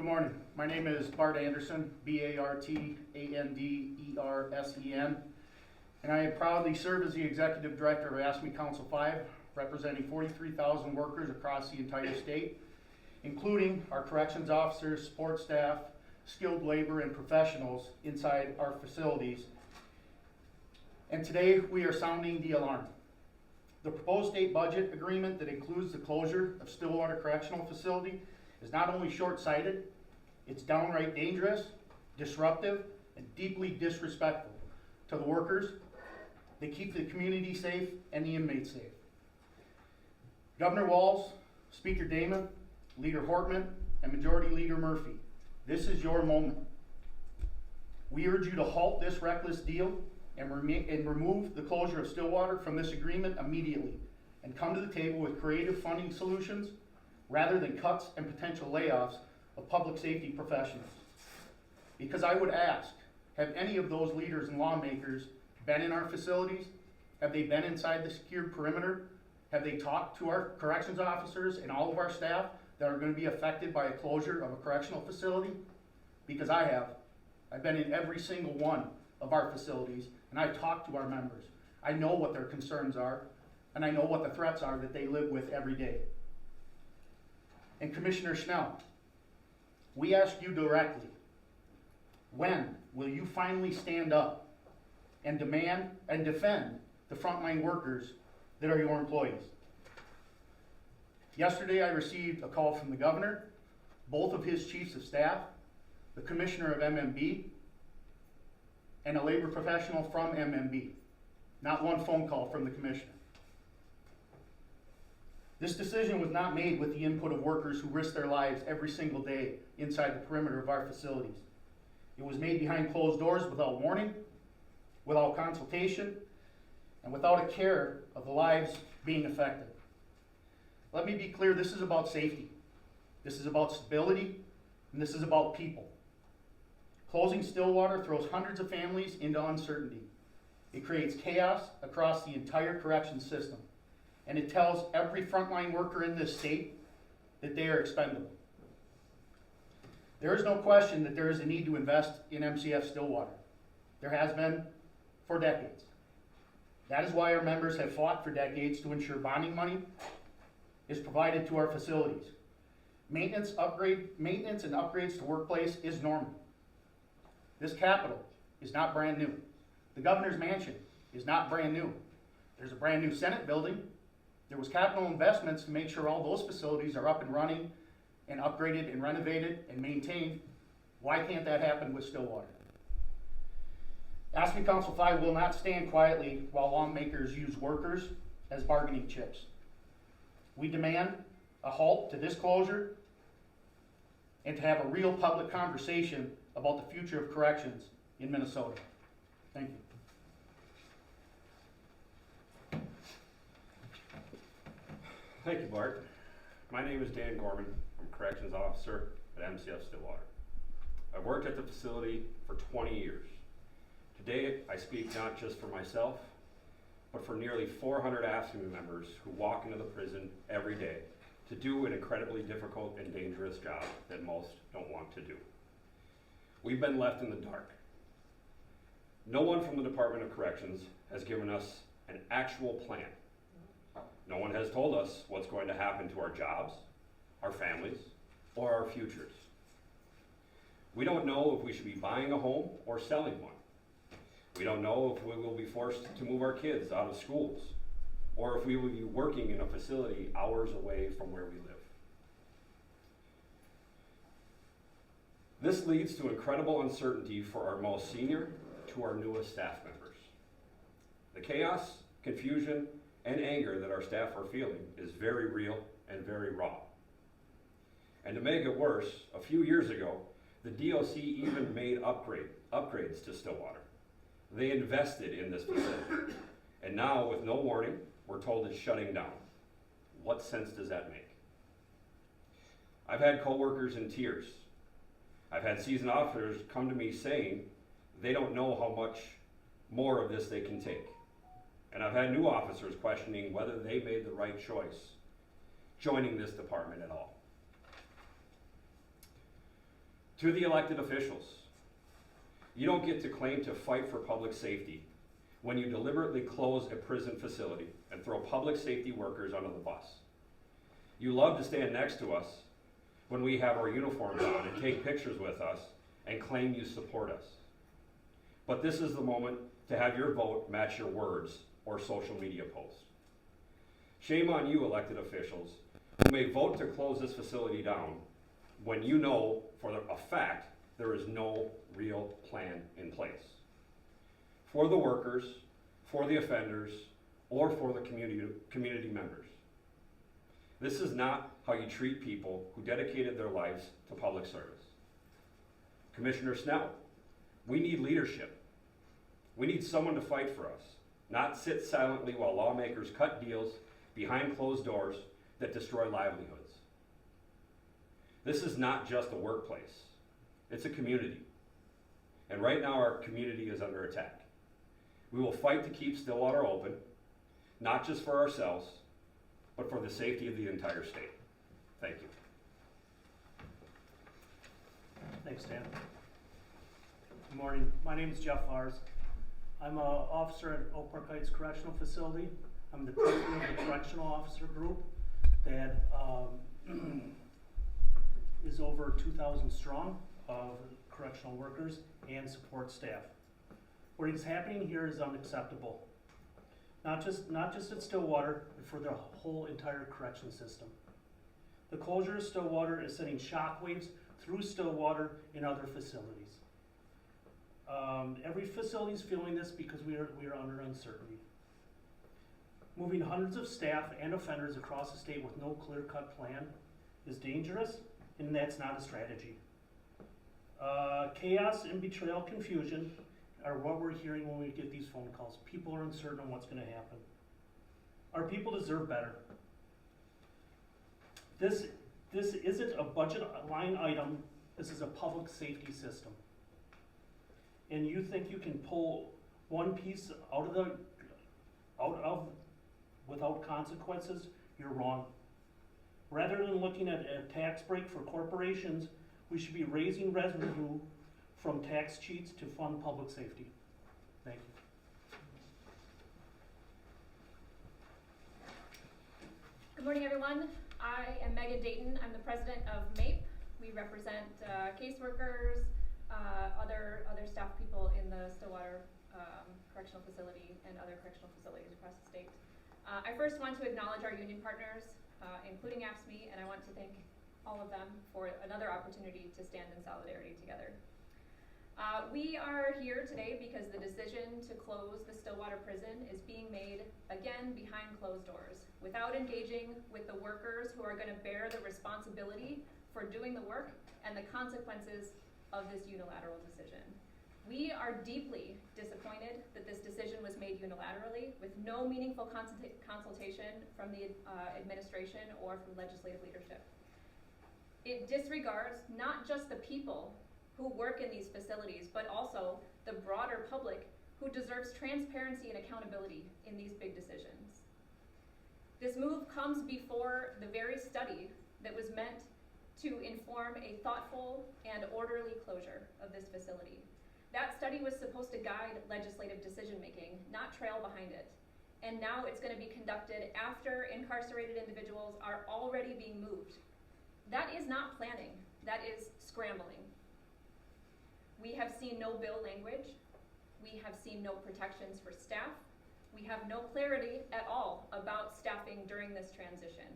Good morning. My name is Bart Anderson, B-A-R-T-A-N-D-E-R-S-E-N, and I proudly serve as the Executive Director of ASME Council 5, representing 43,000 workers across the entire state, including our corrections officers, support staff, skilled labor, and professionals inside our facilities. And today we are sounding the alarm. The proposed state budget agreement that includes the closure of Stillwater Correctional Facility is not only short-sighted, it's downright dangerous, disruptive, and deeply disrespectful to the workers that keep the community safe and the inmates safe. Governor Walz, Speaker Damon, Leader Hortman, and Majority Leader Murphy, this is your moment. We urge you to halt this reckless deal and remove the closure of Stillwater from this agreement immediately, and come to the table with creative funding solutions rather than cuts and potential layoffs of public safety professionals. Because I would ask, have any of those leaders and lawmakers been in our facilities? Have they been inside the secured perimeter? Have they talked to our corrections officers and all of our staff that are going to be affected by a closure of a correctional facility? Because I have. I've been in every single one of our facilities, and I've talked to our members. I know what their concerns are, and I know what the threats are that they live with every day. And Commissioner Schnell, we ask you directly, when will you finally stand up and demand and defend the frontline workers that are your employees? Yesterday I received a call from the governor, both of his chiefs of staff, the commissioner of MMB, and a labor professional from MMB. Not one phone call from the commissioner. This decision was not made with the input of workers who risk their lives every single day inside the perimeter of our facilities. It was made behind closed doors without warning, without consultation, and without a care of the lives being affected. Let me be clear, this is about safety. This is about stability, and this is about people. Closing Stillwater throws hundreds of families into uncertainty. It creates chaos across the entire corrections system. And it tells every frontline worker in this state that they are expendable. There is no question that there is a need to invest in MCF Stillwater. There has been for decades. That is why our members have fought for decades to ensure bonding money is provided to our facilities. Maintenance and upgrades to workplace is normal. This capital is not brand new. The governor's mansion is not brand new. There's a brand new Senate building. There was capital investments to make sure all those facilities are up and running and upgraded and renovated and maintained. Why can't that happen with Stillwater? ASME Council 5 will not stand quietly while lawmakers use workers as bargaining chips. We demand a halt to this closure and to have a real public conversation about the future of corrections in Minnesota. Thank you. Thank you, Bart. My name is Dan Gorman. I'm a corrections officer at MCF Stillwater. I've worked at the facility for 20 years. Today, I speak not just for myself, but for nearly 400 ASME members who walk into the prison every day to do an incredibly difficult and dangerous job that most don't want to do. We've been left in the dark. No one from the Department of Corrections has given us an actual plan. No one has told us what's going to happen to our jobs, our families, or our futures. We don't know if we should be buying a home or selling one. We don't know if we will be forced to move our kids out of schools, or if we will be working in a facility hours away from where we live. This leads to incredible uncertainty for our most senior to our newest staff members. The chaos, confusion, and anger that our staff are feeling is very real and very raw. And to make it worse, a few years ago, the DOC even made upgrades to Stillwater. They invested in this facility. And now, with no warning, we're told it's shutting down. What sense does that make? I've had coworkers in tears. I've had seasoned officers come to me saying they don't know how much more of this they can take. And I've had new officers questioning whether they made the right choice joining this department at all. To the elected officials, you don't get to claim to fight for public safety when you deliberately close a prison facility and throw public safety workers under the bus. You love to stand next to us when we have our uniforms on and take pictures with us and claim you support us. But this is the moment to have your vote match your words or social media posts. Shame on you, elected officials, who may vote to close this facility down when you know for a fact there is no real plan in place for the workers, for the offenders, or for the community members. This is not how you treat people who dedicated their lives to public service. Commissioner Snell, we need leadership. We need someone to fight for us, not sit silently while lawmakers cut deals behind closed doors that destroy livelihoods. This is not just a workplace, it's a community. And right now our community is under attack. We will fight to keep Stillwater open, not just for ourselves, but for the safety of the entire state. Thank you. Thanks, Dan. Good morning. My name is Jeff Lars. I'm an officer at Oak Park Heights Correctional Facility. I'm the president of the Correctional Officer Group that is over 2,000 strong of correctional workers and support staff. What is happening here is unacceptable. Not just at Stillwater, but for the whole entire correction system. The closure of Stillwater is sending shockwaves through Stillwater and other facilities. Every facility is feeling this because we are under uncertainty. Moving hundreds of staff and offenders across the state with no clear-cut plan is dangerous, and that's not a strategy. Chaos and betrayal, confusion are what we're hearing when we get these phone calls. People are uncertain on what's going to happen. Our people deserve better. This isn't a budget line item. This is a public safety system. And you think you can pull one piece out of without consequences? You're wrong. Rather than looking at a tax break for corporations, we should be raising revenue from tax cheats to fund public safety. Thank you. Good morning, everyone. I am Megan Dayton. I'm the president of MAPE. We represent caseworkers, other staff people in the Stillwater Correctional Facility and other correctional facilities across the state. I first want to acknowledge our union partners, including AFSCME, and I want to thank all of them for another opportunity to stand in solidarity together. We are here today because the decision to close the Stillwater prison is being made again behind closed doors, without engaging with the workers who are going to bear the responsibility for doing the work and the consequences of this unilateral decision. We are deeply disappointed that this decision was made unilaterally with no meaningful consultation from the administration or from legislative leadership. It disregards not just the people who work in these facilities, but also the broader public who deserves transparency and accountability in these big decisions. This move comes before the very study that was meant to inform a thoughtful and orderly closure of this facility. That study was supposed to guide legislative decision-making, not trail behind it. And now it's going to be conducted after incarcerated individuals are already being moved. That is not planning, that is scrambling. We have seen no bill language. We have seen no protections for staff. We have no clarity at all about staffing during this transition.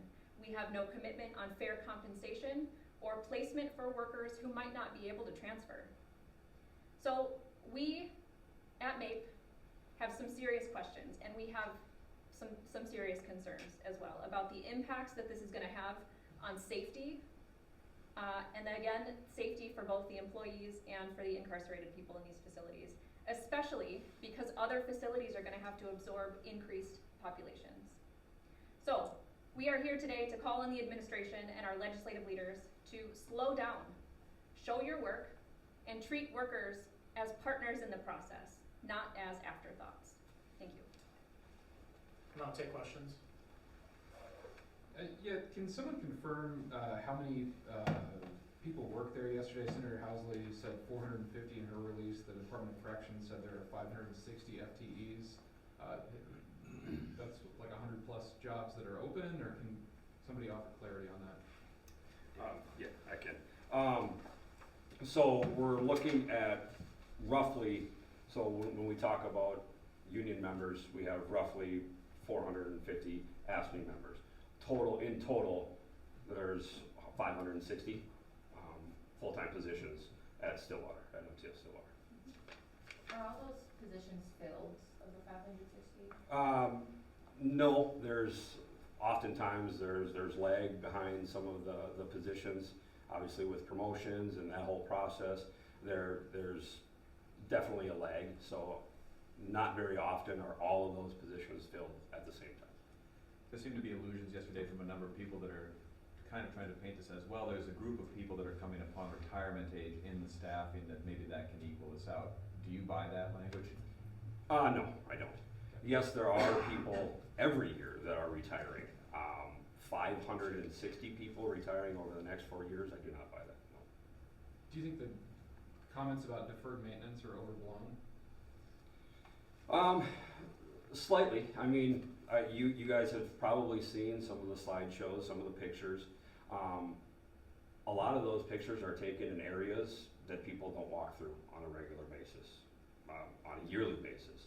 We have no commitment on fair compensation or placement for workers who might not be able to transfer. So we at MAPE have some serious questions, and we have some serious concerns as well about the impacts that this is going to have on safety, and then again, safety for both the employees and for the incarcerated people in these facilities, especially because other facilities are going to have to absorb increased populations. So we are here today to call on the administration and our legislative leaders to slow down, show your work, and treat workers as partners in the process, not as afterthoughts. Thank you. And I'll take questions. Yeah, can someone confirm how many people work there yesterday. Senator Housley said 450 in her release. The Department of Corrections said there are 560 FTEs. That's like 100 plus jobs that are open, or can somebody offer clarity on that? Yeah, I can. So we're looking at roughly, so when we talk about union members, we have roughly 450 ASME members. In total, there's 560 full-time positions at Stillwater, at MCF Stillwater. Are all those positions filled of the 560? No, oftentimes there's lag behind some of the positions. Obviously with promotions and that whole process, there's definitely a lag. So not very often are all of those positions filled at the same time. There seemed to be allusions yesterday from a number of people that are kind of trying to paint this as, well, there's a group of people that are coming upon retirement age in the staffing that maybe that can equal this out. Do you buy that language? No, I don't. Yes, there are people every year that are retiring. 560 people retiring over the next 4 years, I do not buy that, no. Do you think the comments about deferred maintenance are overblown? Slightly. I mean, you guys have probably seen some of the slideshows, some of the pictures. A lot of those pictures are taken in areas that people don't walk through on a regular basis, on a yearly basis.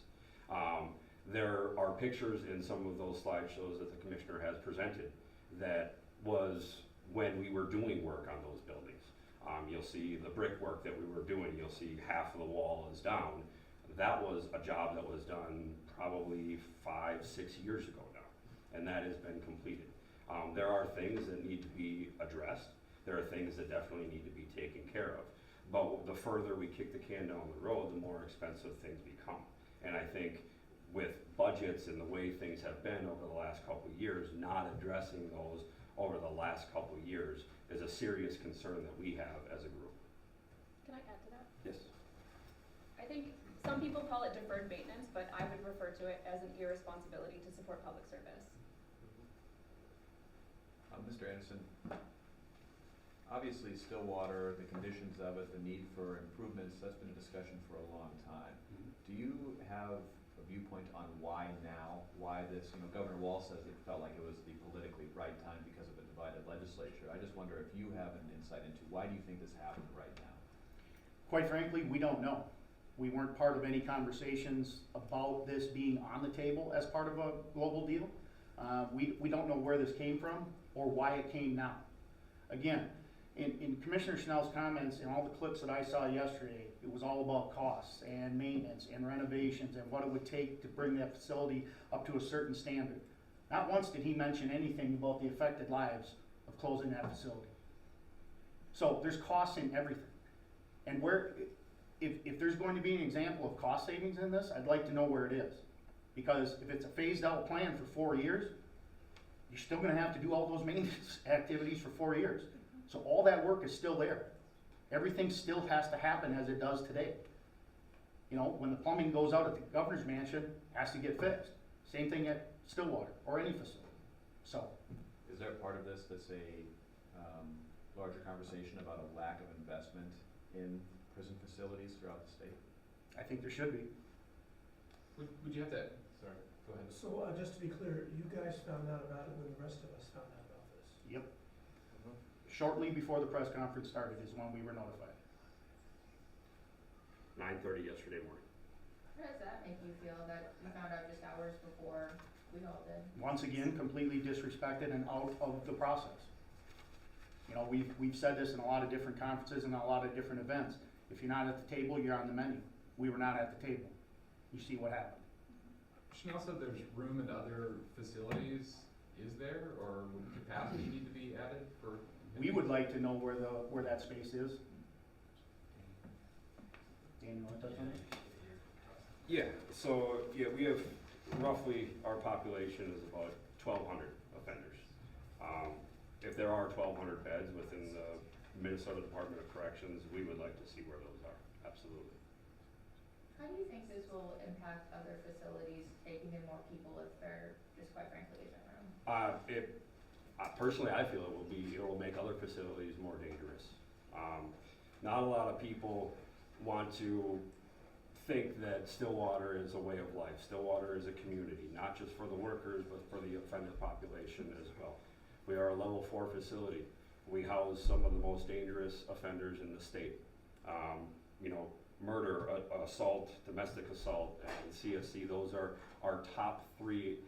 There are pictures in some of those slideshows that the commissioner has presented that was when we were doing work on those buildings. You'll see the brickwork that we were doing. You'll see half of the wall is down. That was a job that was done probably 5-6 years ago now, and that has been completed. There are things that need to be addressed. There are things that definitely need to be taken care of. But the further we kick the can down the road, the more expensive things become. And I think with budgets and the way things have been over the last couple of years, not addressing those over the last couple of years is a serious concern that we have as a group. Can I add to that? Yes. I think some people call it deferred maintenance, but I would refer to it as an irresponsibility to support public service. Mr. Anderson, obviously Stillwater, the conditions of it, the need for improvements, that's been a discussion for a long time. Do you have a viewpoint on why now, why this, Governor Wall says it felt like it was the politically right time because of a divided legislature. I just wonder if you have an insight into why do you think this happened right now? Quite frankly, we don't know. We weren't part of any conversations about this being on the table as part of a global deal. We don't know where this came from or why it came now. Again, in Commissioner Schnell's comments and all the clips that I saw yesterday, it was all about costs and maintenance and renovations and what it would take to bring that facility up to a certain standard. Not once did he mention anything about the affected lives of closing that facility. So there's costs in everything. And if there's going to be an example of cost savings in this, I'd like to know where it is. Because if it's a phased out plan for 4 years, you're still gonna have to do all those maintenance activities for 4 years. So all that work is still there. Everything still has to happen as it does today. When the plumbing goes out at the governor's mansion, it has to get fixed. Same thing at Stillwater or any facility. So. Is there a part of this that's a larger conversation about a lack of investment in prison facilities throughout the state? I think there should be. Would you have to, sorry, go ahead. So just to be clear, you guys found out about it when the rest of us found out about this? Yep. Shortly before the press conference started is when we were notified. 9:30 yesterday morning. How does that make you feel that you found out just hours before we all did? Once again, completely disrespected and out of the process. We've said this in a lot of different conferences and a lot of different events. If you're not at the table, you're on the menu. We were not at the table. You see what happened. Schnell said there's room in other facilities. Is there, or would capacity need to be added for? We would like to know where that space is. Dan, you want to touch on it? Yeah, so we have roughly, our population is about 1,200 offenders. If there are 1,200 beds within the Minnesota Department of Corrections, we would like to see where those are, absolutely. How do you think this will impact other facilities taking in more people if there just quite frankly isn't room? Personally, I feel it will make other facilities more dangerous. Not a lot of people want to think that Stillwater is a way of life. Stillwater is a community, not just for the workers, but for the offender population as well. We are a level 4 facility. We house some of the most dangerous offenders in the state. You know, murder, assault, domestic assault, and CSC, those are our top 3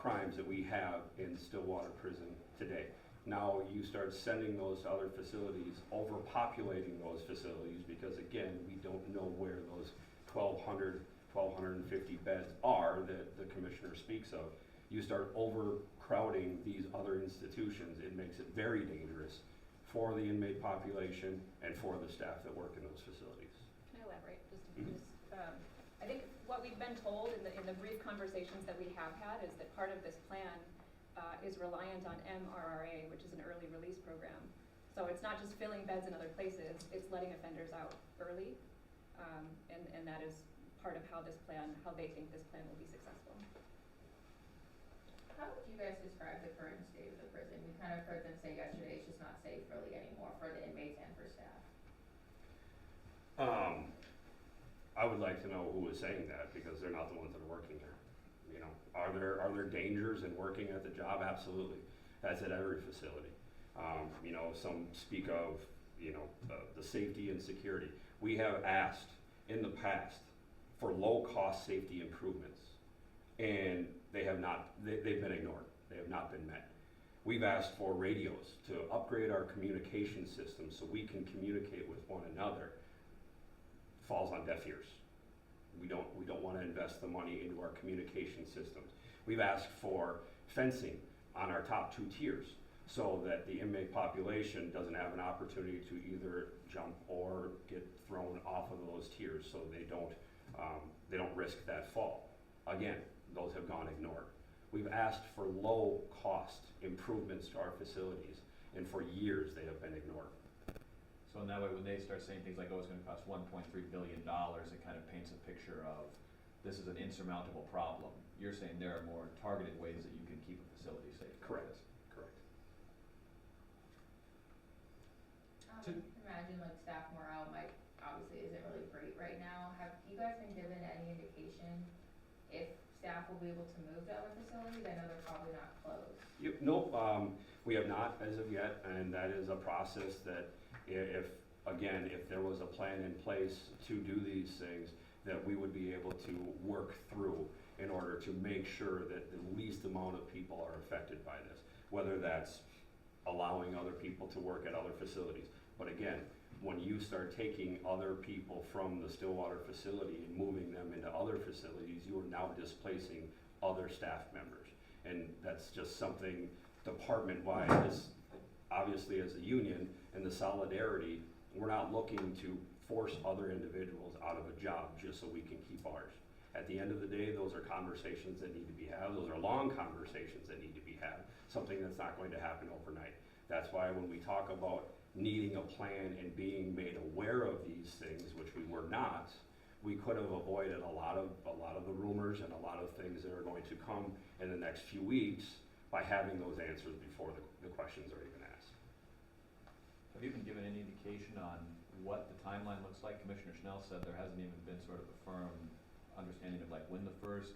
crimes that we have in Stillwater Prison today. Now you start sending those to other facilities, overpopulating those facilities, because again, we don't know where those 1,200, 1,250 beds are that the commissioner speaks of. You start overcrowding these other institutions, it makes it very dangerous for the inmate population and for the staff that work in those facilities. Can I elaborate? I think what we've been told in the brief conversations that we have had is that part of this plan is reliant on MRRA, which is an early release program. So it's not just filling beds in other places, it's letting offenders out early. And that is part of how this plan, how they think this plan will be successful. How would you guys describe the current state of the prison? We kind of heard them say yesterday it's just not safe really anymore for the inmates and for staff. I would like to know who is saying that, because they're not the ones that are working there. You know, are there dangers in working at the job? Absolutely. That's at every facility. You know, some speak of, you know, the safety and security. We have asked in the past for low-cost safety improvements, and they have not, they've been ignored. They have not been met. We've asked for radios to upgrade our communication system so we can communicate with one another. Falls on deaf ears. We don't want to invest the money into our communication systems. We've asked for fencing on our top 2 tiers so that the inmate population doesn't have an opportunity to either jump or get thrown off of those tiers, so they don't risk that fall. Again, those have gone ignored. We've asked for low cost improvements to our facilities, and for years they have been ignored. So in that way, when they start saying things like, oh, it's gonna cost $1.3 billion, it kind of paints a picture of this is an insurmountable problem. You're saying there are more targeted ways that you can keep a facility safe. Correct. Correct. Imagine like staff morale might, obviously isn't really great right now. Have you guys been given any indication if staff will be able to move to other facilities? I know they're probably not closed. Nope, we have not as of yet, and that is a process that if there was a plan in place to do these things, that we would be able to work through in order to make sure that the least amount of people are affected by this, whether that's allowing other people to work at other facilities. But again, when you start taking other people from the Stillwater facility and moving them into other facilities, you are now displacing other staff members. And that's just something department-wide, obviously as a union and the solidarity, we're not looking to force other individuals out of a job just so we can keep ours. At the end of the day, those are conversations that need to be had. Those are long conversations that need to be had, something that's not going to happen overnight. That's why when we talk about needing a plan and being made aware of these things, which we were not, we could have avoided a lot of the rumors and a lot of things that are going to come in the next few weeks by having those answers before the questions are even asked. Have you been given any indication on what the timeline looks like? Commissioner Schnell said there hasn't even been sort of a firm understanding of like when the first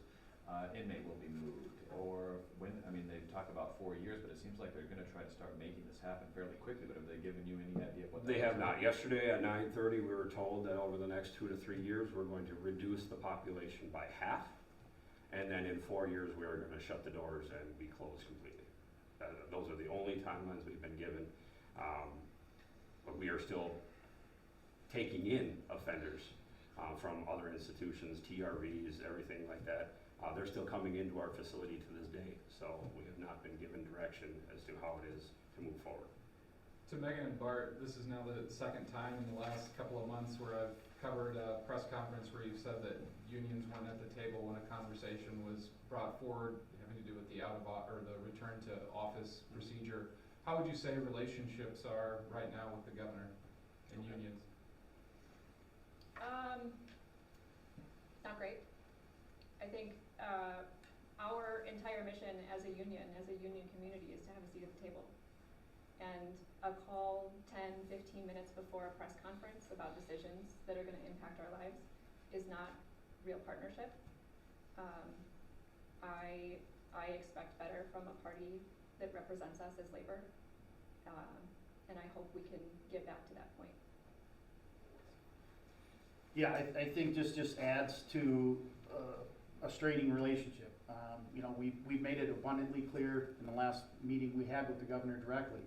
inmate will be moved, or when, I mean, they talk about 4 years, but it seems like they're gonna try to start making this happen fairly quickly, but have they given you any idea of what that They have looks not. like? Yesterday at 9:30, we were told that over the next 2 to 3 years, we're going to reduce the population by half. And then in 4 years, we are gonna shut the doors and be closed completely. Those are the only timelines we've been given. But we are still taking in offenders from other institutions, TRVs, everything like that. They're still coming into our facility to this day, so we have not been given direction as to how it is to move forward. To Megan and Bart, this is now the second time in the last couple of months where I've covered a press conference where you've said that unions weren't at the table when a conversation was brought forward having to do with the or the return to office procedure. How would you say relationships are right now with the governor and unions? Not great. I think our entire mission as a union community is to have a seat at the table. And a call 10, 15 minutes before a press conference about decisions that are gonna impact our lives is not real partnership. I expect better from a party that represents us as labor, and I hope we can get back to that point. Yeah, I think this just adds to a straining relationship. You know, we've made it abundantly clear in the last meeting we had with the governor directly,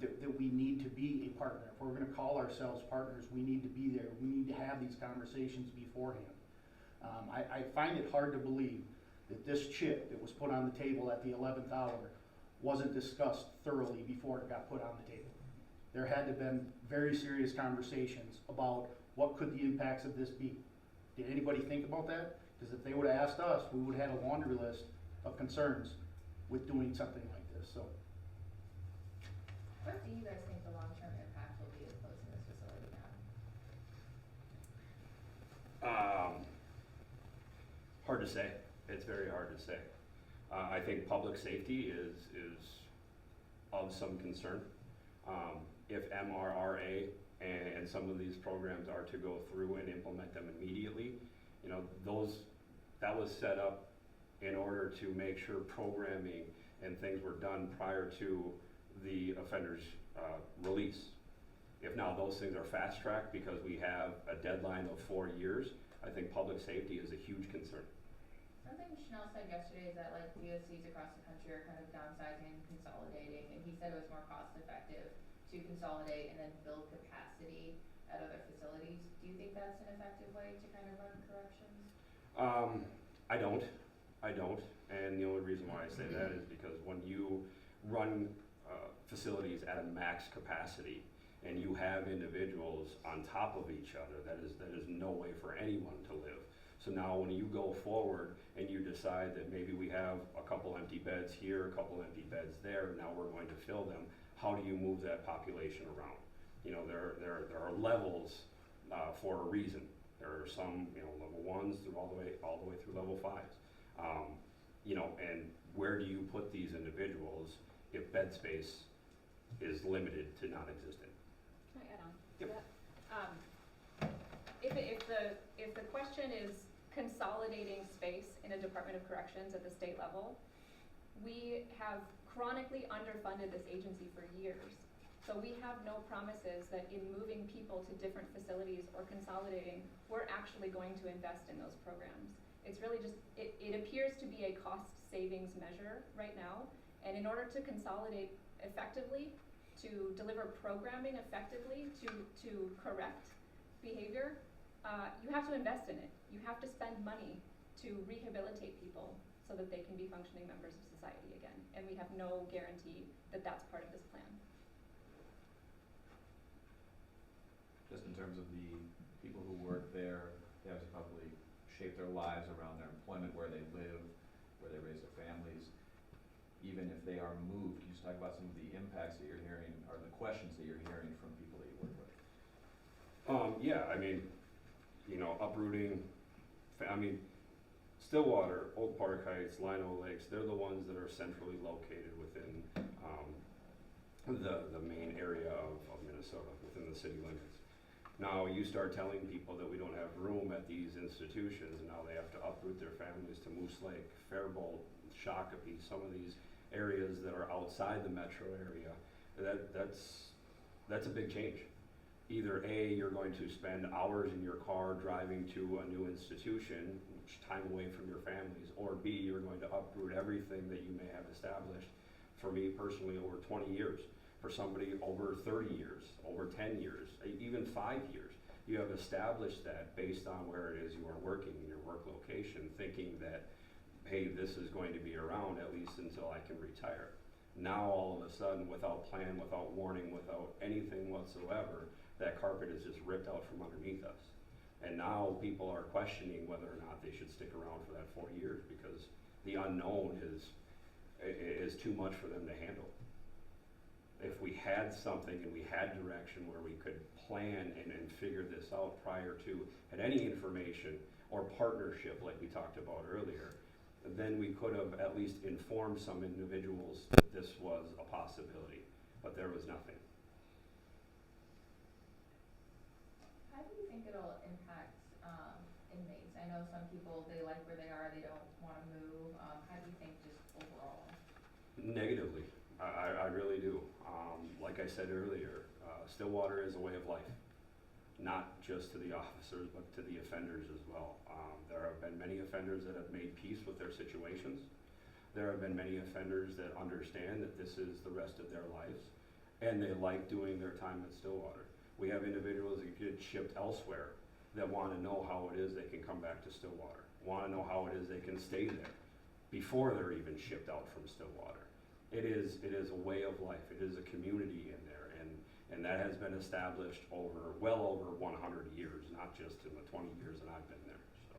that we need to be a partner. If we're gonna call ourselves partners, we need to be there. We need to have these conversations beforehand. I find it hard to believe that this chip that was put on the table at the 11th hour wasn't discussed thoroughly before it got put on the table. There had to have been very serious conversations about what could the impacts of this be. Did anybody think about that? Because if they would have asked us, we would have had a laundry list of concerns with doing something like this, so. What do you guys think the long-term impact will be of closing this facility down? Hard to say. It's very hard to say. I think public safety is of some concern. If MRRA and some of these programs are to go through and implement them immediately, you know, that was set up in order to make sure programming and things were done prior to the offender's release. If now those things are fast-tracked because we have a deadline of 4 years, I think public safety is a huge concern. Something Chanel said yesterday is that like DOCs across the country are kind of downsizing and consolidating, and he said it was more cost effective to consolidate and then build capacity at other facilities. Do you think that's an effective way to kind of run corrections? I don't, and the only reason why I say that is because when you run facilities at a max capacity and you have individuals on top of each other, that is no way for anyone to live. So now when you go forward and you decide that maybe we have a couple empty beds here, a couple empty beds there, now we're going to fill them, how do you move that population around? You know, there are levels for a reason. There are some, you know, level 1s through all the way through level 5s. You know, and where do you put these individuals if bed space is limited to non-existent? Can I add on to Yep. that? If the question is consolidating space in a Department of Corrections at the state level, we have chronically underfunded this agency for years. So we have no promises that in moving people to different facilities or consolidating, we're actually going to invest in those programs. It's really just, it appears to be a cost savings measure right now. And in order to consolidate effectively, to deliver programming effectively, to correct behavior, you have to invest in it. You have to spend money to rehabilitate people so that they can be functioning members of society again. And we have no guarantee that that's part of this plan. Just in terms of the people who work there, they have to probably shape their lives around their employment, where they live, where they raise their families. Even if they are moved, can you just talk about some of the impacts that you're hearing, or the questions that you're hearing from people that you work with? Yeah, I mean, you know, uprooting, I mean, Stillwater, Old Park Heights, Lino Lakes, they're the ones that are centrally located within the main area of Minnesota, within the city limits. Now you start telling people that we don't have room at these institutions, and now they have to uproot their families to Moose Lake, Faribault, Shakopee, some of these areas that are outside the metro area. That's a big change. Either A, you're going to spend hours in your car driving to a new institution, which time away from your families, or B, you're going to uproot everything that you may have established. For me personally, over 20 years. For somebody over 30 years, over 10 years, even 5 years. You have established that based on where it is you are working in your work location, thinking that, hey, this is going to be around at least until I can retire. Now all of a sudden, without plan, without warning, without anything whatsoever, that carpet is just ripped out from underneath us. And now people are questioning whether or not they should stick around for that 4 years, because the unknown is too much for them to handle. If we had something and we had direction where we could plan and figure this out prior to, had any information or partnership like we talked about earlier, then we could have at least informed some individuals that this was a possibility. but there was nothing. How do you think it'll impact, inmates? I know some people, they like where they are, they don't wanna move, how do you think just overall? Negatively, I really do. Like I said earlier, Stillwater is a way of life, not just to the officers, but to the offenders as well. There have been many offenders that have made peace with their situations. There have been many offenders that understand that this is the rest of their lives, and they like doing their time at Stillwater. We have individuals that get shipped elsewhere that want to know how it is they can come back to Stillwater, want to know how it is they can stay there before they're even shipped out from Stillwater. It is a way of life. It is a community in there, and that has been established well over 100 years, not just in the 20 years that I've been there.